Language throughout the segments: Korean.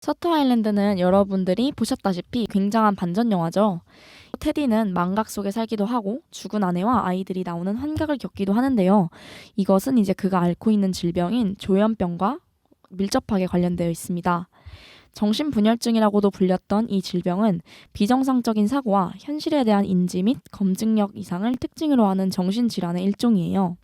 셔터 아일랜드는 여러분들이 보셨다시피 굉장한 반전 영화죠. 테디는 망각 속에 살기도 하고 죽은 아내와 아이들이 나오는 환각을 겪기도 하는데요. 이것은 이제 그가 앓고 있는 질병인 조현병과 밀접하게 관련되어 있습니다. 정신분열증이라고도 불렸던 이 질병은 비정상적인 사고와 현실에 대한 인지 및 검증력 이상을 특징으로 하는 정신질환의 일종이에요.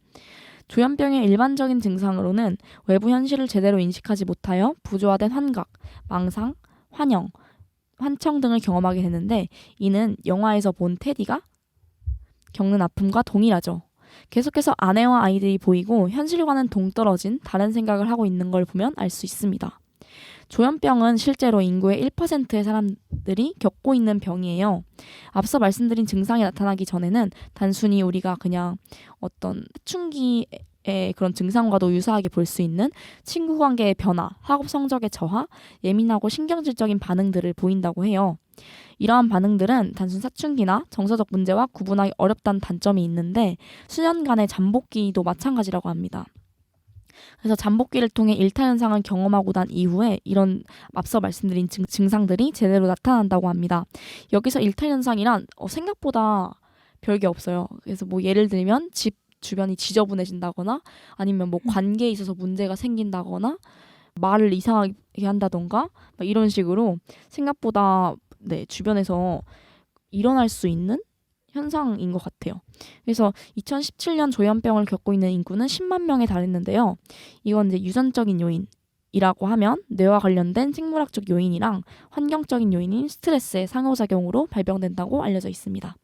조현병의 일반적인 증상으로는 외부 현실을 제대로 인식하지 못하여 부조화된 환각, 망상, 환영, 환청 등을 경험하게 되는데 이는 영화에서 본 테디가 겪는 아픔과 동일하죠. 계속해서 아내와 아이들이 보이고 현실과는 동떨어진 다른 생각을 하고 있는 걸 보면 알 수 있습니다. 조현병은 실제로 인구의 1%의 사람들이 겪고 있는 병이에요. 앞서 말씀드린 증상이 나타나기 전에는 단순히 우리가 그냥 어떤 사춘기의 그런 증상과도 유사하게 볼 수 있는 친구 관계의 변화, 학업 성적의 저하, 예민하고 신경질적인 반응들을 보인다고 해요. 이러한 반응들은 단순 사춘기나 정서적 문제와 구분하기 어렵다는 단점이 있는데 수년간의 잠복기도 마찬가지라고 합니다. 그래서 잠복기를 통해 일타 현상을 경험하고 난 이후에 이런 앞서 말씀드린 증상들이 제대로 나타난다고 합니다. 여기서 일타 현상이란 생각보다 별게 없어요. 그래서 뭐 예를 들면 집 주변이 지저분해진다거나 아니면 뭐 관계에 있어서 문제가 생긴다거나 말을 이상하게 한다던가 이런 식으로 생각보다 주변에서 일어날 수 있는 현상인 것 같아요. 그래서 2017년 조현병을 겪고 있는 인구는 10만 명에 달했는데요. 이건 이제 유전적인 요인이라고 하면 뇌와 관련된 생물학적 요인이랑 환경적인 요인인 스트레스의 상호작용으로 발병된다고 알려져 있습니다.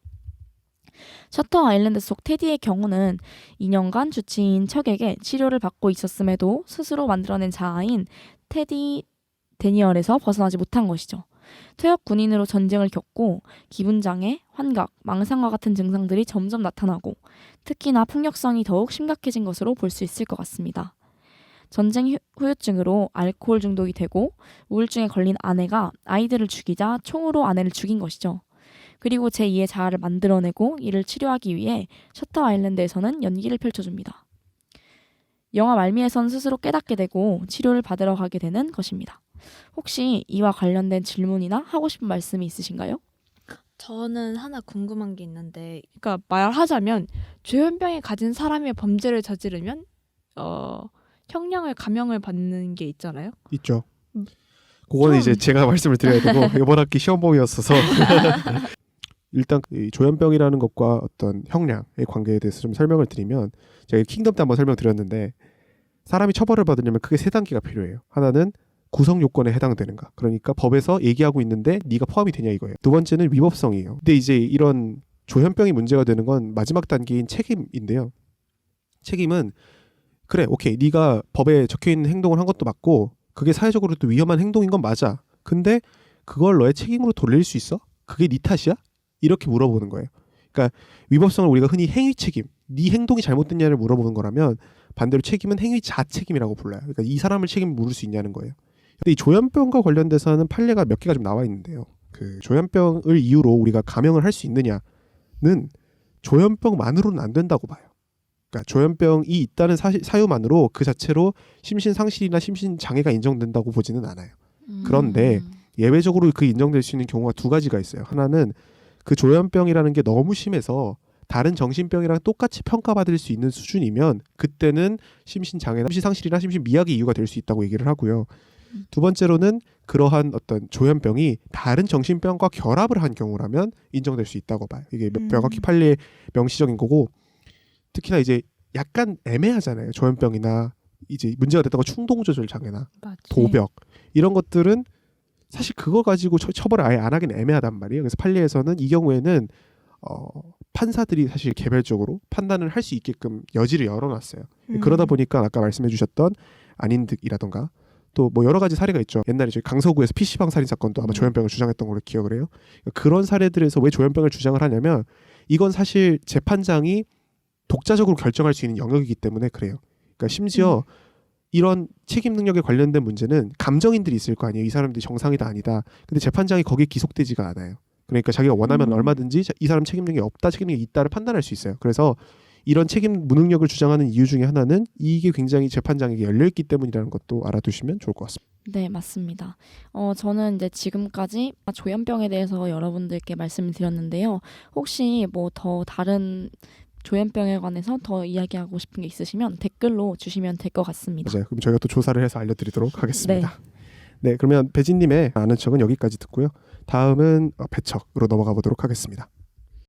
셔터 아일랜드 속 테디의 경우는 2년간 주치의인 척에게 치료를 받고 있었음에도 스스로 만들어낸 자아인 테디 데니얼에서 벗어나지 못한 것이죠. 퇴역 군인으로 전쟁을 겪고 기분장애, 환각, 망상과 같은 증상들이 점점 나타나고 특히나 폭력성이 더욱 심각해진 것으로 볼 수 있을 것 같습니다. 전쟁 후유증으로 알코올 중독이 되고 우울증에 걸린 아내가 아이들을 죽이자 총으로 아내를 죽인 것이죠. 그리고 제2의 자아를 만들어내고 이를 치료하기 위해 셔터 아일랜드에서는 연기를 펼쳐줍니다. 영화 말미에선 스스로 깨닫게 되고 치료를 받으러 가게 되는 것입니다. 혹시 이와 관련된 질문이나 하고 싶은 말씀이 있으신가요? 저는 하나 궁금한 게 있는데, 그러니까 말하자면 조현병이 가진 사람이 범죄를 저지르면 형량을 감형을 받는 게 있잖아요. 있죠. 그거는 이제 제가 말씀을 드려야 되고 이번 학기 시험범위였어서 일단 이 조현병이라는 것과 어떤 형량의 관계에 대해서 좀 설명을 드리면 제가 킹덤 때 한번 설명드렸는데 사람이 처벌을 받으려면 크게 세 단계가 필요해요. 하나는 구성 요건에 해당되는가. 그러니까 법에서 얘기하고 있는데 네가 포함이 되냐 이거예요. 두 번째는 위법성이에요. 근데 이제 이런 조현병이 문제가 되는 건 마지막 단계인 책임인데요. 책임은 그래, 오케이. 네가 법에 적혀있는 행동을 한 것도 맞고 그게 사회적으로 또 위험한 행동인 건 맞아. 근데 그걸 너의 책임으로 돌릴 수 있어? 그게 네 탓이야? 이렇게 물어보는 거예요. 그러니까 위법성을 우리가 흔히 행위 책임, 네 행동이 잘못됐냐를 물어보는 거라면 반대로 책임은 행위 자책임이라고 불러요. 그러니까 이 사람을 책임을 물을 수 있냐는 거예요. 근데 이 조현병과 관련돼서는 판례가 몇 개가 좀 나와 있는데요. 그 조현병을 이유로 우리가 감형을 할 수 있느냐는 조현병만으로는 안 된다고 봐요. 그러니까 조현병이 있다는 사유만으로 그 자체로 심신상실이나 심신장애가 인정된다고 보지는 않아요. 그런데 예외적으로 그 인정될 수 있는 경우가 두 가지가 있어요. 하나는 그 조현병이라는 게 너무 심해서 다른 정신병이랑 똑같이 평가받을 수 있는 수준이면 그때는 심신장애나 심신상실이나 심신미약의 이유가 될 수 있다고 얘기를 하고요. 두 번째로는 그러한 어떤 조현병이 다른 정신병과 결합을 한 경우라면 인정될 수 있다고 봐요. 이게 명확히 판례의 명시적인 거고 특히나 이제 약간 애매하잖아요. 조현병이나 이제 문제가 됐다고 충동조절 장애나 맞지. 도벽 이런 것들은 사실 그거 가지고 처벌을 아예 안 하기는 애매하단 말이에요. 그래서 판례에서는 이 경우에는 판사들이 사실 개별적으로 판단을 할 수 있게끔 여지를 열어놨어요. 그러다 보니까 아까 말씀해주셨던 안인득이라던가 또 뭐 여러 가지 사례가 있죠. 옛날에 저희 강서구에서 PC방 살인 사건도 아마 조현병을 주장했던 걸로 기억을 해요. 그런 사례들에서 왜 조현병을 주장을 하냐면 이건 사실 재판장이 독자적으로 결정할 수 있는 영역이기 때문에 그래요. 그러니까 심지어 이런 책임 능력에 관련된 문제는 감정인들이 있을 거 아니에요. 이 사람들이 정상이다 아니다. 근데 재판장이 거기에 기속되지가 않아요. 그러니까 자기가 원하면 얼마든지 이 사람 책임 능력이 없다, 책임 능력이 있다를 판단할 수 있어요. 그래서 이런 책임 무능력을 주장하는 이유 중에 하나는 이게 굉장히 재판장에게 열려있기 때문이라는 것도 알아두시면 좋을 것 같습니다. 네, 맞습니다. 저는 이제 지금까지 조현병에 대해서 여러분들께 말씀을 드렸는데요. 혹시 뭐 더 다른 조현병에 관해서 더 이야기하고 싶은 게 있으시면 댓글로 주시면 될 것 같습니다. 맞아요. 그럼 저희가 또 조사를 해서 알려드리도록 하겠습니다. 네, 그러면 배진님의 아는 척은 여기까지 듣고요. 다음은 배척으로 넘어가 보도록 하겠습니다.